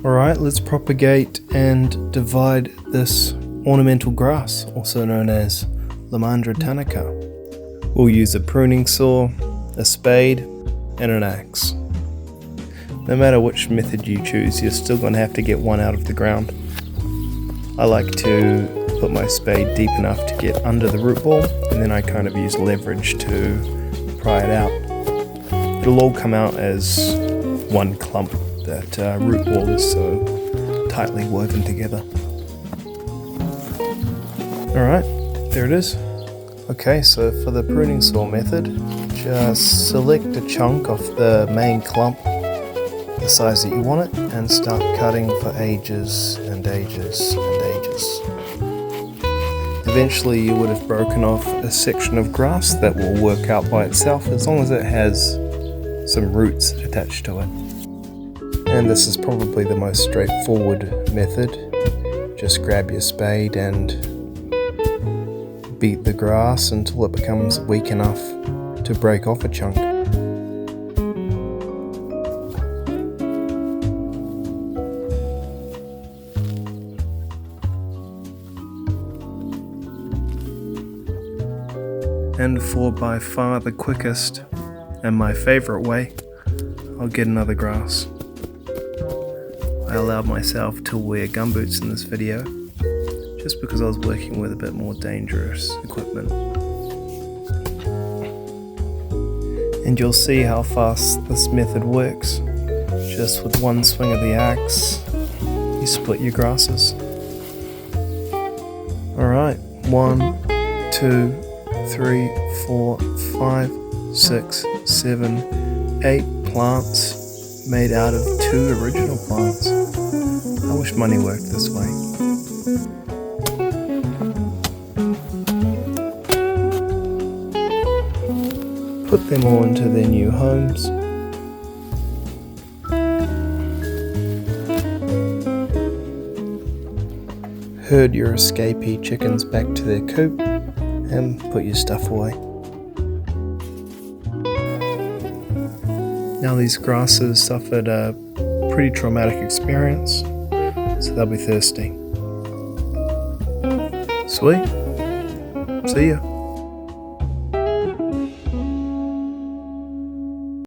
Alright, let's propagate and divide this ornamental grass, also known as Lomandra tannica. We'll use a pruning saw, a spade, and an axe. No matter which method you choose, you're still going to have to get one out of the ground. I like to put my spade deep enough to get under the root ball, and then I kind of use leverage to pry it out. It'll all come out as one clump. That root ball is so tightly woven together. Alright, there it is. Okay, so for the pruning saw method, just select a chunk of the main clump, the size that you want it, and start cutting for ages and ages and ages. Eventually you would have broken off a section of grass that will work out by itself as long as it has some roots attached to it. And this is probably the most straightforward method. Just grab your spade and beat the grass until it becomes weak enough to break off a chunk. And for by far the quickest and my favourite way, I'll get another grass. I allowed myself to wear gumboots in this video just because I was working with a bit more dangerous equipment. And you'll see how fast this method works. Just with one swing of the axe, you split your grasses. Alright, 1, 2, 3, 4, 5, 6, 7, 8 plants made out of 2 original plants. I wish money worked this way. Put them all into their new homes. Herd your escapee chickens back to their coop and put your stuff away. Now these grasses suffered a pretty traumatic experience, so they'll be thirsty. Sweet. See ya.